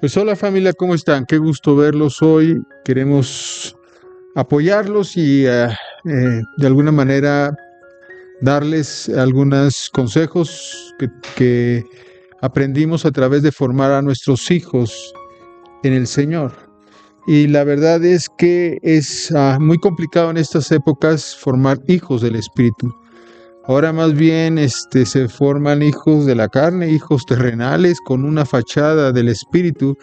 Pues hola familia, ¿cómo están? Qué gusto verlos hoy. Queremos apoyarlos y de alguna manera darles algunos consejos que aprendimos a través de formar a nuestros hijos en el Señor. Y la verdad es que es muy complicado en estas épocas formar hijos del Espíritu. Ahora más bien se forman hijos de la carne, hijos terrenales con una fachada del espíritu,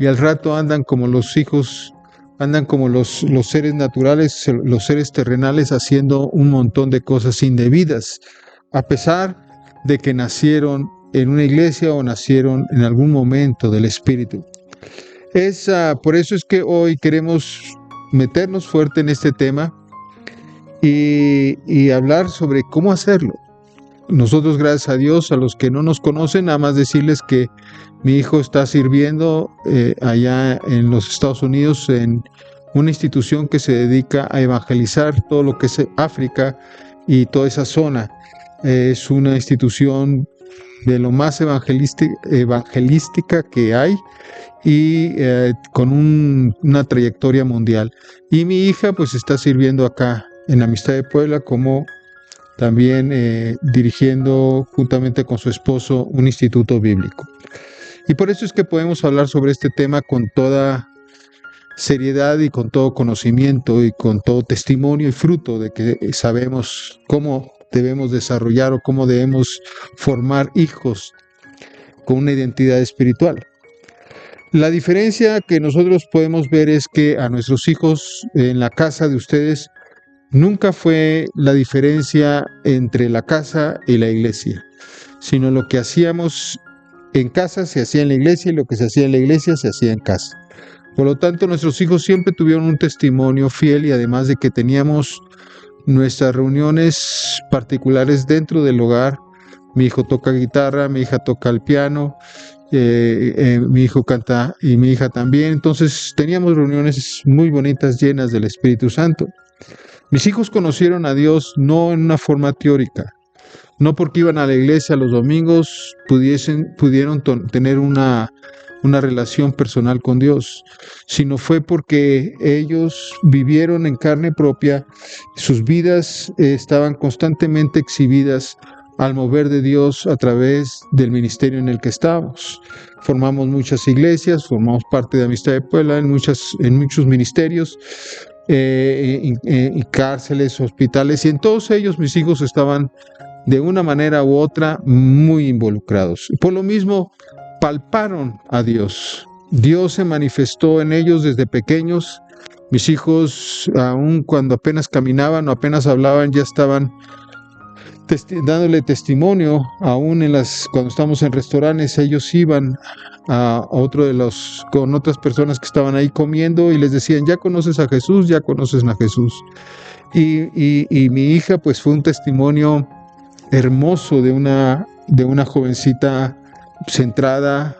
y al rato andan como los hijos, andan como los seres naturales, los seres terrenales, haciendo un montón de cosas indebidas, a pesar de que nacieron en una iglesia o nacieron en algún momento del espíritu. Por eso es que hoy queremos meternos fuerte en este tema y hablar sobre cómo hacerlo. Nosotros, gracias a Dios, a los que no nos conocen, nada más decirles que mi hijo está sirviendo allá en los Estados Unidos en una institución que se dedica a evangelizar todo lo que es África y toda esa zona. Es una institución de lo más evangelística que hay y con una trayectoria mundial. Y mi hija pues está sirviendo acá en Amistad de Puebla como también dirigiendo juntamente con su esposo un instituto bíblico. Y por eso es que podemos hablar sobre este tema con toda seriedad y con todo conocimiento y con todo testimonio y fruto de que sabemos cómo debemos desarrollar o cómo debemos formar hijos con una identidad espiritual. La diferencia que nosotros podemos ver es que a nuestros hijos en la casa de ustedes nunca fue la diferencia entre la casa y la iglesia, sino lo que hacíamos en casa se hacía en la iglesia y lo que se hacía en la iglesia se hacía en casa. Por lo tanto, nuestros hijos siempre tuvieron un testimonio fiel y además de que teníamos nuestras reuniones particulares dentro del hogar. Mi hijo toca guitarra, mi hija toca el piano, mi hijo canta y mi hija también. Entonces teníamos reuniones muy bonitas llenas del Espíritu Santo. Mis hijos conocieron a Dios no en una forma teórica, no porque iban a la iglesia los domingos pudieron tener una relación personal con Dios, sino fue porque ellos vivieron en carne propia, sus vidas estaban constantemente exhibidas al mover de Dios a través del ministerio en el que estábamos. Formamos muchas iglesias, formamos parte de Amistad de Puebla en muchos ministerios, y cárceles, hospitales, y en todos ellos mis hijos estaban de una manera u otra muy involucrados. Por lo mismo, palparon a Dios. Dios se manifestó en ellos desde pequeños. Mis hijos, aun cuando apenas caminaban o apenas hablaban, ya estaban dándole testimonio. Aún cuando estamos en restaurantes, ellos iban con otras personas que estaban ahí comiendo y les decían: ya conoces a Jesús, ya conoces a Jesús. Y mi hija pues fue un testimonio hermoso de una jovencita centrada,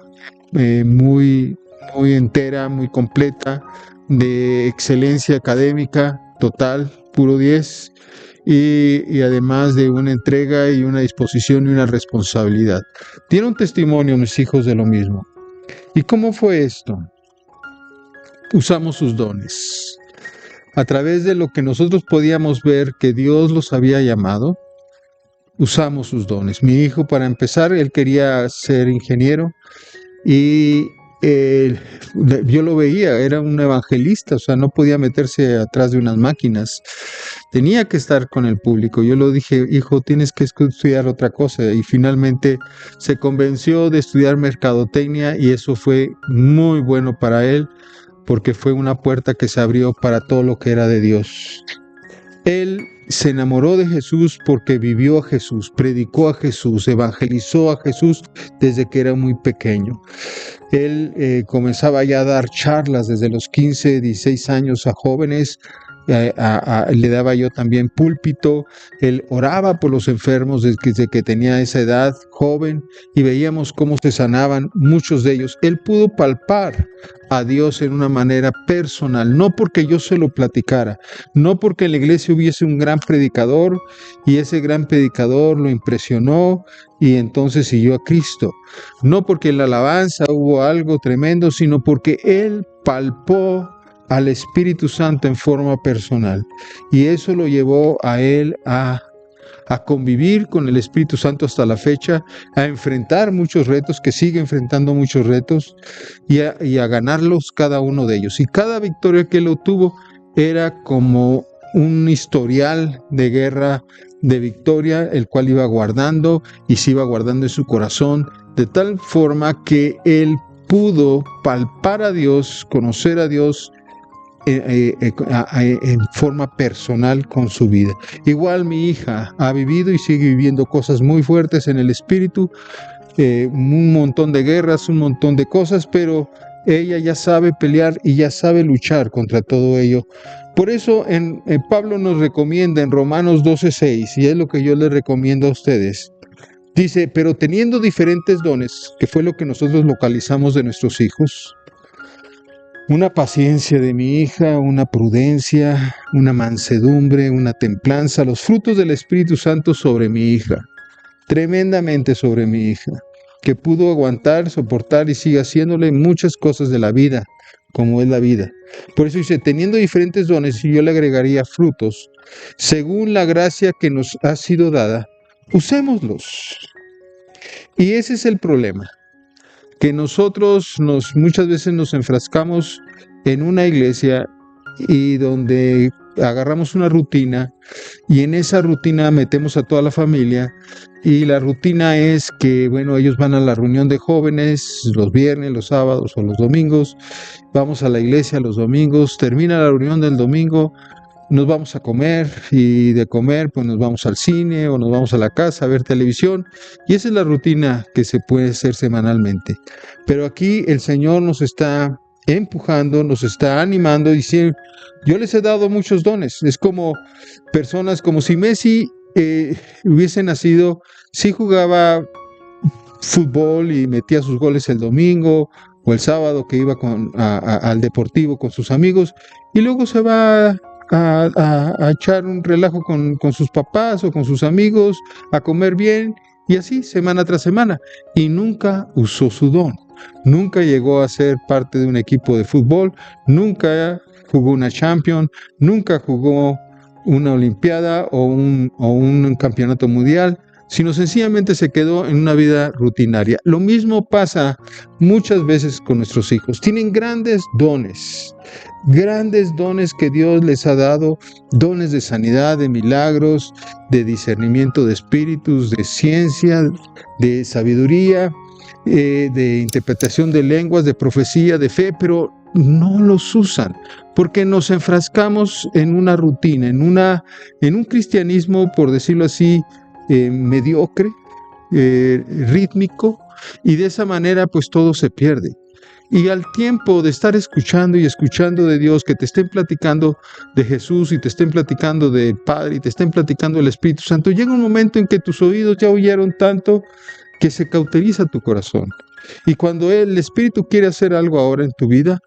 muy entera, muy completa, de excelencia académica total, puro 10, y además de una entrega y una disposición y una responsabilidad. Tiene un testimonio mis hijos de lo mismo. ¿Y cómo fue esto? Usamos sus dones. A través de lo que nosotros podíamos ver que Dios los había llamado, usamos sus dones. Mi hijo, para empezar, él quería ser ingeniero y yo lo veía, era un evangelista, o sea, no podía meterse atrás de unas máquinas, tenía que estar con el público. Yo le dije: hijo, tienes que estudiar otra cosa, y finalmente se convenció de estudiar mercadotecnia, y eso fue muy bueno para él, porque fue una puerta que se abrió para todo lo que era de Dios. Él se enamoró de Jesús porque vivió a Jesús, predicó a Jesús, evangelizó a Jesús desde que era muy pequeño. Él comenzaba ya a dar charlas desde los 15, 16 años a jóvenes le daba yo también púlpito. Él oraba por los enfermos desde que tenía esa edad joven y veíamos cómo se sanaban muchos de ellos. Él pudo palpar a Dios en una manera personal, no porque yo se lo platicara, no porque en la iglesia hubiese un gran predicador y ese gran predicador lo impresionó y entonces siguió a Cristo, no porque en la alabanza hubo algo tremendo, sino porque él palpó al Espíritu Santo en forma personal y eso lo llevó a él a convivir con el Espíritu Santo hasta la fecha, a enfrentar muchos retos, que sigue enfrentando muchos retos y a ganarlos cada uno de ellos. Y cada victoria que él obtuvo era como un historial de guerra, de victoria, el cual iba guardando y se iba guardando en su corazón, de tal forma que él pudo palpar a Dios, conocer a Dios en forma personal con su vida. Igual mi hija ha vivido y sigue viviendo cosas muy fuertes en el espíritu, un montón de guerras, un montón de cosas, pero ella ya sabe pelear y ya sabe luchar contra todo ello. Por eso Pablo nos recomienda en Romanos 12:6, y es lo que yo les recomiendo a ustedes. Dice, pero teniendo diferentes dones, que fue lo que nosotros localizamos de nuestros hijos, una paciencia de mi hija, una prudencia, una mansedumbre, una templanza, los frutos del Espíritu Santo sobre mi hija, tremendamente sobre mi hija, que pudo aguantar, soportar y sigue haciéndole muchas cosas de la vida, como es la vida. Por eso dice, teniendo diferentes dones, y yo le agregaría frutos, según la gracia que nos ha sido dada, usémoslos. Y ese es el problema, que nosotros muchas veces nos enfrascamos en una iglesia y donde agarramos una rutina y en esa rutina metemos a toda la familia y la rutina es que, bueno, ellos van a la reunión de jóvenes los viernes, los sábados o los domingos, vamos a la iglesia los domingos, termina la reunión del domingo, nos vamos a comer y de comer pues nos vamos al cine o nos vamos a la casa a ver televisión y esa es la rutina que se puede hacer semanalmente. Pero aquí el Señor nos está empujando, nos está animando y dice, yo les he dado muchos dones. Es como personas, como si Messi hubiese nacido, sí jugaba fútbol y metía sus goles el domingo o el sábado que iba al deportivo con sus amigos y luego se va a echar un relajo con sus papás o con sus amigos, a comer bien y así semana tras semana y nunca usó su don, nunca llegó a ser parte de un equipo de fútbol, nunca jugó una Champions, nunca jugó una Olimpiada o un campeonato mundial, sino sencillamente se quedó en una vida rutinaria. Lo mismo pasa muchas veces con nuestros hijos. Tienen grandes dones que Dios les ha dado, dones de sanidad, de milagros, de discernimiento de espíritus, de ciencia, de sabiduría, de interpretación de lenguas, de profecía, de fe, pero no los usan porque nos enfrascamos en una rutina, en un cristianismo, por decirlo así, mediocre, rítmico, y de esa manera pues todo se pierde. Y al tiempo de estar escuchando y escuchando de Dios, que te estén platicando de Jesús y te estén platicando del Padre y te estén platicando del Espíritu Santo, llega un momento en que tus oídos ya oyeron tanto que se cauteriza tu corazón. Y cuando el Espíritu quiere hacer algo ahora en tu vida,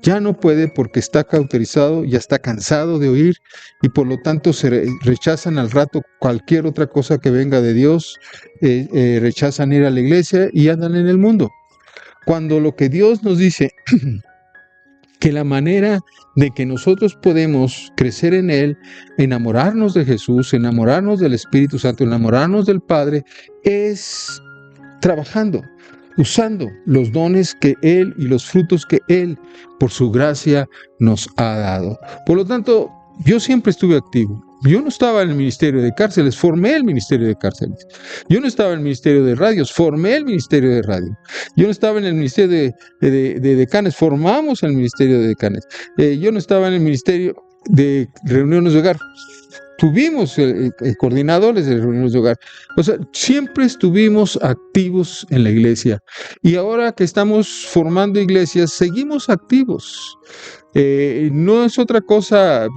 ya no puede porque está cauterizado, ya está cansado de oír y por lo tanto se rechazan al rato cualquier otra cosa que venga de Dios, rechazan ir a la iglesia y andan en el mundo. Cuando lo que Dios nos dice, que la manera de que nosotros podemos crecer en Él, enamorarnos de Jesús, enamorarnos del Espíritu Santo, enamorarnos del Padre, es trabajando, usando los dones que Él y los frutos que Él, por su gracia, nos ha dado. Por lo tanto, yo siempre estuve activo. Yo no estaba en el Ministerio de Cárceles, formé el Ministerio de Cárceles. Yo no estaba en el Ministerio de Radios, formé el Ministerio de Radio. Yo no estaba en el Ministerio de Decanes, formamos el Ministerio de Decanes. Yo no estaba en el Ministerio de Reuniones de Hogar, tuvimos coordinadores de reuniones de hogar. O sea, siempre estuvimos activos en la iglesia. Y ahora que estamos formando iglesias, seguimos activos. No es otra cosa.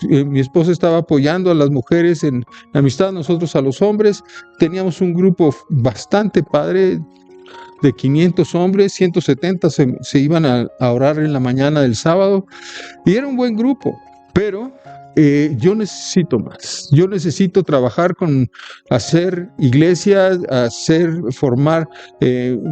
Mi esposa estaba apoyando a las mujeres en la amistad, nosotros a los hombres. Teníamos un grupo bastante padre de 500 hombres, 170 se iban a orar en la mañana del sábado, y era un buen grupo, pero yo necesito más. Yo necesito trabajar con hacer iglesias, formar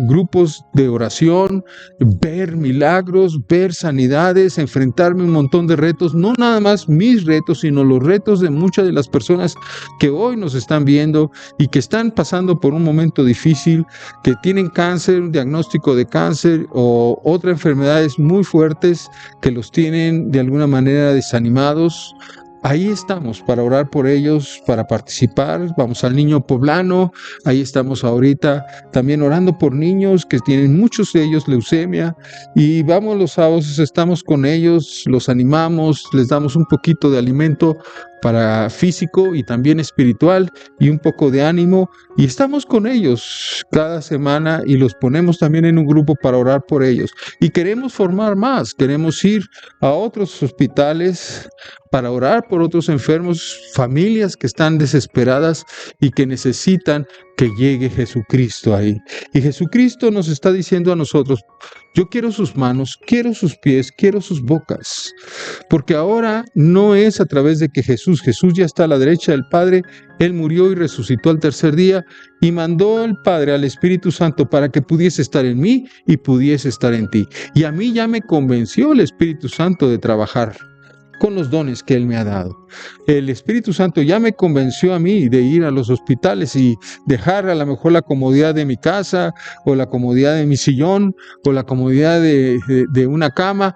grupos de oración, ver milagros, ver sanidades, enfrentarme a un montón de retos, no nada más mis retos, sino los retos de muchas de las personas que hoy nos están viendo y que están pasando por un momento difícil, que tienen cáncer, un diagnóstico de cáncer o otras enfermedades muy fuertes que los tienen de alguna manera desanimados. Ahí estamos para orar por ellos, para participar. Vamos al Niño Poblano, ahí estamos ahorita también orando por niños que tienen, muchos de ellos, leucemia, y vamos los sábados, estamos con ellos, los animamos, les damos un poquito de alimento para físico y también espiritual y un poco de ánimo, y estamos con ellos cada semana y los ponemos también en un grupo para orar por ellos. Y queremos formar más, queremos ir a otros hospitales para orar por otros enfermos, familias que están desesperadas y que necesitan que llegue Jesucristo ahí. Y Jesucristo nos está diciendo a nosotros: yo quiero sus manos, quiero sus pies, quiero sus bocas. Porque ahora no es a través de que Jesús ya está a la derecha del Padre, Él murió y resucitó al tercer día y mandó el Padre al Espíritu Santo para que pudiese estar en mí y pudiese estar en ti. Y a mí ya me convenció el Espíritu Santo de trabajar con los dones que Él me ha dado. El Espíritu Santo ya me convenció a mí de ir a los hospitales y dejar a lo mejor la comodidad de mi casa, o la comodidad de mi sillón, o la comodidad de una cama,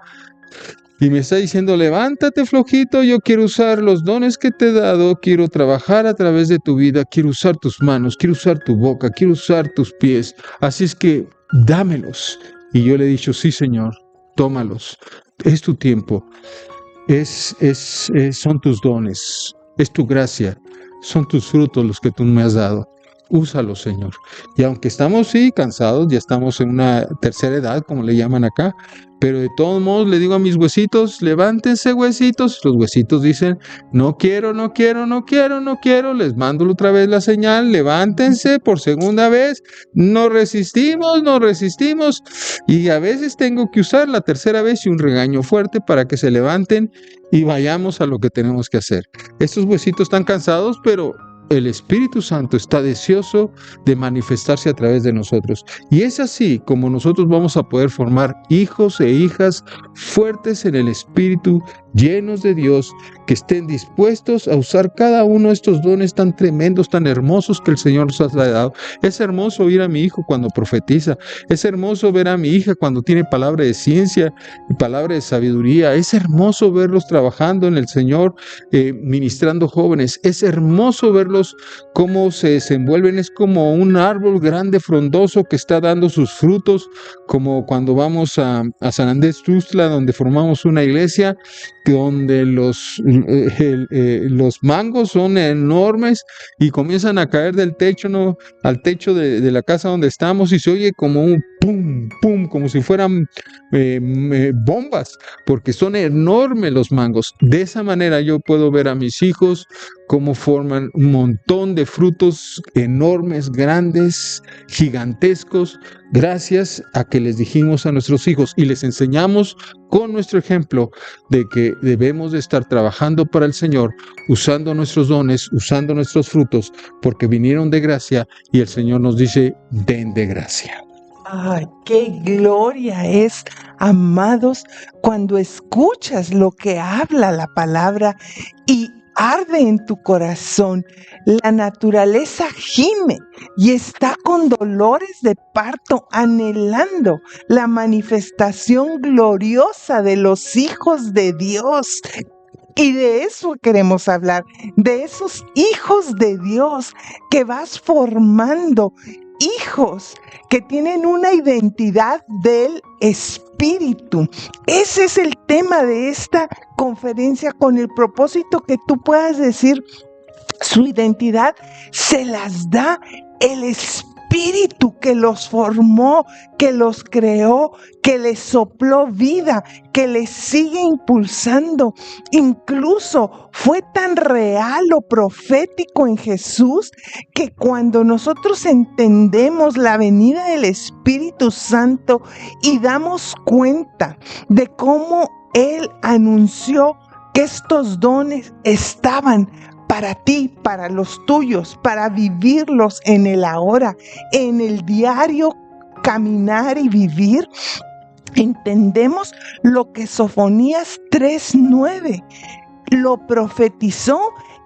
y me está diciendo: levántate, flojito, yo quiero usar los dones que te he dado, quiero trabajar a través de tu vida, quiero usar tus manos, quiero usar tu boca, quiero usar tus pies, así es que dámelos. Y yo le he dicho: sí, Señor, tómalos, es tu tiempo. Son tus dones, es tu gracia, son tus frutos los que tú me has dado. Úsalos, Señor. Y aunque estamos, sí, cansados, ya estamos en una tercera edad, como le llaman acá, pero de todos modos le digo a mis huesitos: levántense, huesitos. Los huesitos dicen: no quiero, no quiero, no quiero, no quiero. Les mando otra vez la señal: levántense por segunda vez. No resistimos, no resistimos. Y a veces tengo que usar la tercera vez y un regaño fuerte para que se levanten y vayamos a lo que tenemos que hacer. Estos huesitos están cansados, pero el Espíritu Santo está deseoso de manifestarse a través de nosotros. Y es así como nosotros vamos a poder formar hijos e hijas fuertes en el Espíritu, llenos de Dios, que estén dispuestos a usar cada uno de estos dones tan tremendos, tan hermosos que el Señor nos ha dado. Es hermoso oír a mi hijo cuando profetiza. Es hermoso ver a mi hija cuando tiene palabra de ciencia y palabra de sabiduría. Es hermoso verlos trabajando en el Señor, ministrando jóvenes. Es hermoso verlos cómo se desenvuelven. Es como un árbol grande, frondoso, que está dando sus frutos, como cuando vamos a San Andrés Tuxtla, donde formamos una iglesia, donde los mangos son enormes y comienzan a caer del techo, ¿no?, al techo de la casa donde estamos, y se oye como un pum, pum, como si fueran bombas, porque son enormes los mangos. De esa manera yo puedo ver a mis hijos cómo forman un montón de frutos enormes, grandes, gigantescos, gracias a que les dijimos a nuestros hijos y les enseñamos con nuestro ejemplo de que debemos de estar trabajando para el Señor, usando nuestros dones, usando nuestros frutos, porque vinieron de gracia y el Señor nos dice: den de gracia. ¡Ay, qué gloria es, amados, cuando escuchas lo que habla la palabra y arde en tu corazón! La naturaleza gime y está con dolores de parto, anhelando la manifestación gloriosa de los hijos de Dios. Y de eso queremos hablar, de esos hijos de Dios que vas formando, hijos que tienen una identidad del Espíritu. Ese es el tema de esta conferencia, con el propósito que tú puedas decir: su identidad se las da el Espíritu Espíritu que los formó, que los creó, que les sopló vida, que les sigue impulsando. Incluso fue tan real o profético en Jesús que cuando nosotros entendemos la venida del Espíritu Santo y damos cuenta de cómo Él anunció que estos dones estaban para ti, para los tuyos, para vivirlos en el ahora, en el diario caminar y vivir, entendemos lo que Sofonías 3:9 lo profetizó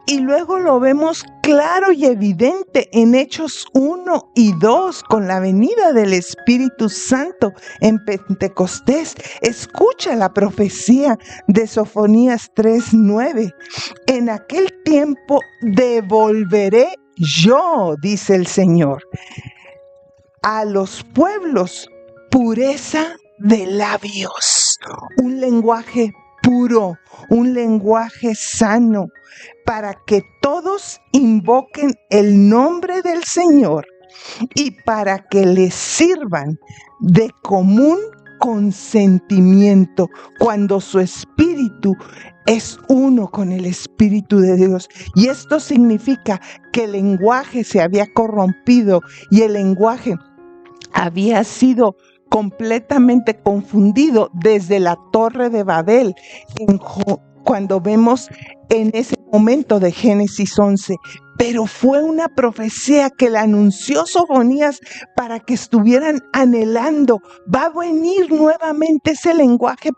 y luego lo vemos claro y evidente en Hechos 1 y 2 con la venida del Espíritu Santo en Pentecostés. Escucha la profecía de Sofonías 3:9. En aquel tiempo devolveré yo, dice el Señor, a los pueblos pureza de labios, un lenguaje puro, un lenguaje sano, para que todos invoquen el nombre del Señor y para que les sirvan de común consentimiento cuando su espíritu es uno con el Espíritu de Dios. Y esto significa que el lenguaje se había corrompido y el lenguaje había sido completamente confundido desde la Torre de Babel, cuando vemos en ese momento de Génesis 11. Pero fue una profecía que la anunció Sofonías para que estuvieran anhelando. Va a venir nuevamente ese lenguaje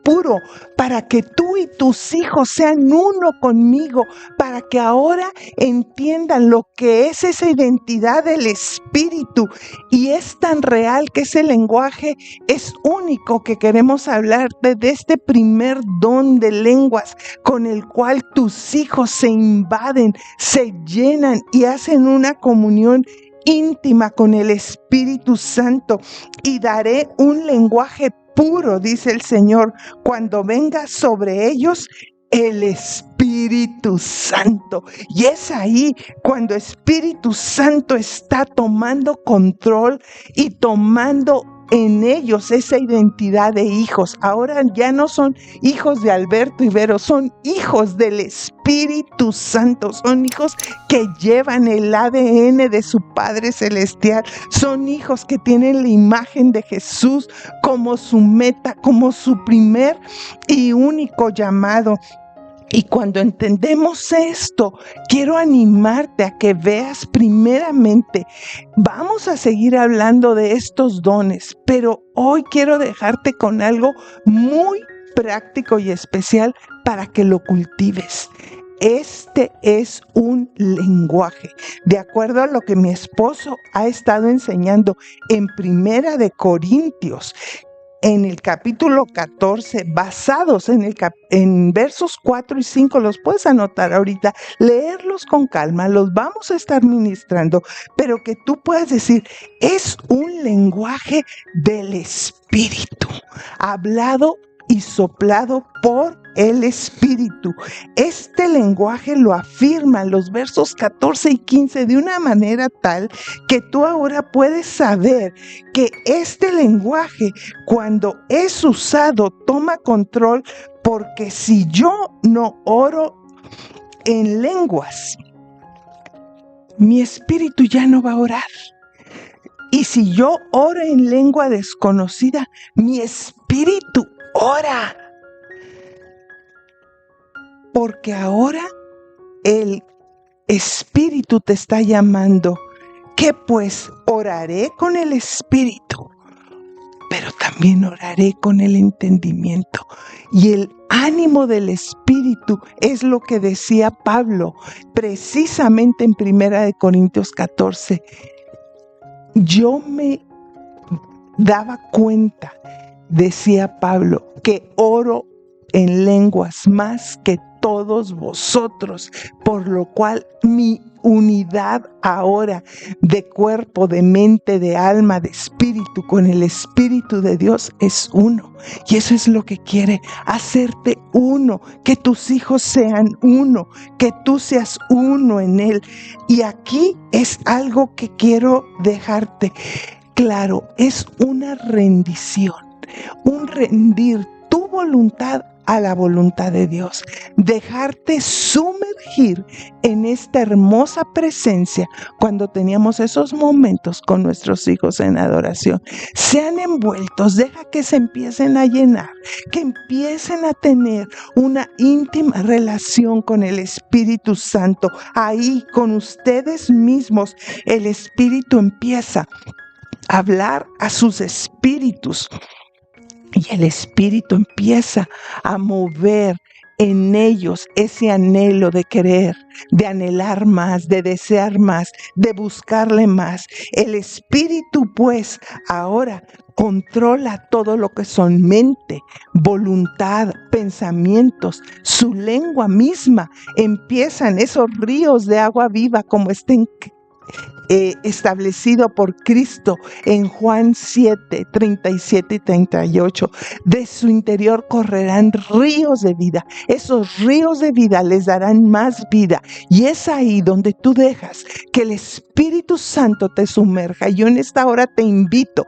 puro para que tú y tus hijos sean uno conmigo, para que ahora entiendan lo que es esa identidad del Espíritu. Y es tan real que ese lenguaje es único, que queremos hablarte de este primer don de lenguas con el cual tus hijos se invaden, se llenan y hacen una comunión íntima con el Espíritu Santo. Y daré un lenguaje puro, dice el Señor, cuando venga sobre ellos el Espíritu Santo. Y es ahí cuando Espíritu Santo está tomando control y tomando en ellos esa identidad de hijos. Ahora ya no son hijos de Alberto y Vero, son hijos del Espíritu Santo, son hijos que llevan el ADN de su Padre Celestial, son hijos que tienen la imagen de Jesús como su meta, como su primer y único llamado. Y cuando entendemos esto, quiero animarte a que veas primeramente, vamos a seguir hablando de estos dones, pero hoy quiero dejarte con algo muy práctico y especial para que lo cultives. Este es un lenguaje, de acuerdo a lo que mi esposo ha estado enseñando en Primera de Corintios, en el capítulo 14, basados en versos 4 y 5, los puedes anotar ahorita, leerlos con calma, los vamos a estar ministrando, pero que tú puedas decir, es un lenguaje del Espíritu, hablado y soplado por el Espíritu. Este lenguaje lo afirman los versos 14 y 15 de una manera tal que tú ahora puedes saber que este lenguaje, cuando es usado, toma control, porque si yo no oro en lenguas, mi espíritu ya no va a orar. Y si yo oro en lengua desconocida, mi espíritu ora. Porque ahora el Espíritu te está llamando. ¿Qué pues? Oraré con el Espíritu, pero también oraré con el entendimiento. Y el ánimo del Espíritu es lo que decía Pablo, precisamente en 1 Corintios 14. Yo me daba cuenta, decía Pablo, que oro en lenguas más que todos vosotros, por lo cual mi unidad ahora de cuerpo, de mente, de alma, de espíritu, con el Espíritu de Dios es uno. Y eso es lo que quiere, hacerte uno, que tus hijos sean uno, que tú seas uno en Él. Y aquí es algo que quiero dejarte claro, es una rendición, un rendir tu voluntad a la voluntad de Dios, dejarte sumergir en esta hermosa presencia cuando teníamos esos momentos con nuestros hijos en adoración. Sean envueltos, deja que se empiecen a llenar, que empiecen a tener una íntima relación con el Espíritu Santo. Ahí con ustedes mismos el Espíritu empieza a hablar a sus espíritus. Y el Espíritu empieza a mover en ellos ese anhelo de querer, de anhelar más, de desear más, de buscarle más. El Espíritu, pues, ahora controla todo lo que son mente, voluntad, pensamientos, su lengua misma. Empiezan esos ríos de agua viva como estén establecido por Cristo en Juan 7, 37 y 38. De su interior correrán ríos de vida. Esos ríos de vida les darán más vida. Y es ahí donde tú dejas que el Espíritu Santo te sumerja. Yo en esta hora te invito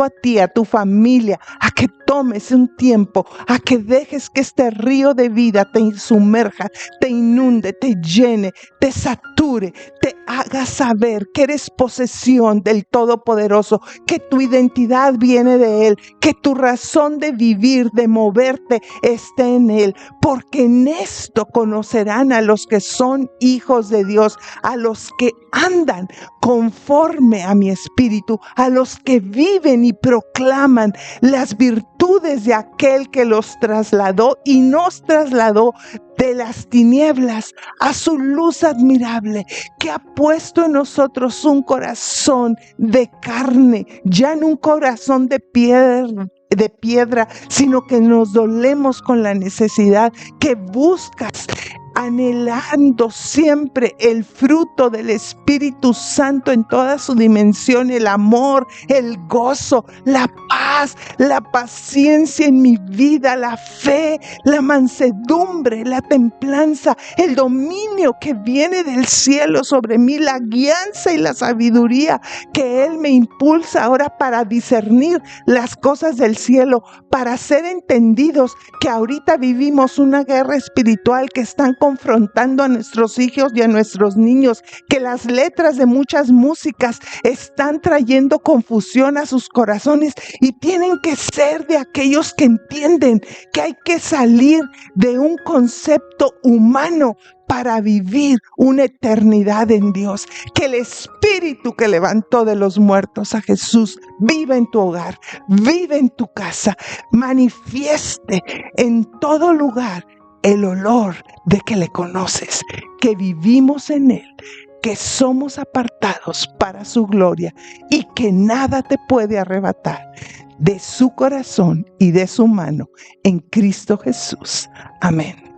a ti, a tu familia, a que tomes un tiempo, a que dejes que este río de vida te sumerja, te inunde, te llene, te sature, te haga saber que eres posesión del Todopoderoso, que tu identidad viene de Él, que tu razón de vivir, de moverte, esté en Él, porque en esto conocerán a los que son hijos de Dios, a los que andan conforme a mi espíritu, a los que viven y proclaman las virtudes de aquel que los trasladó y nos trasladó de las tinieblas a su luz admirable, que ha puesto en nosotros un corazón de carne, ya no un corazón de piedra, sino que nos dolemos con la necesidad, que buscas anhelando siempre el fruto del Espíritu Santo en toda su dimensión, el amor, el gozo, la paz, la paciencia en mi vida, la fe, la mansedumbre, la templanza, el dominio que viene del cielo sobre mí, la guianza y la sabiduría que Él me impulsa ahora para discernir las cosas del cielo, para ser entendidos que ahorita vivimos una guerra espiritual que están confrontando a nuestros hijos y a nuestros niños, que las letras de muchas músicas están trayendo confusión a sus corazones y tienen que ser de aquellos que entienden que hay que salir de un concepto humano para vivir una eternidad en Dios. Que el Espíritu que levantó de los muertos a Jesús viva en tu hogar, vive en tu casa, manifieste en todo lugar el olor de que le conoces, que vivimos en Él, que somos apartados para su gloria y que nada te puede arrebatar de su corazón y de su mano en Cristo Jesús. Amén.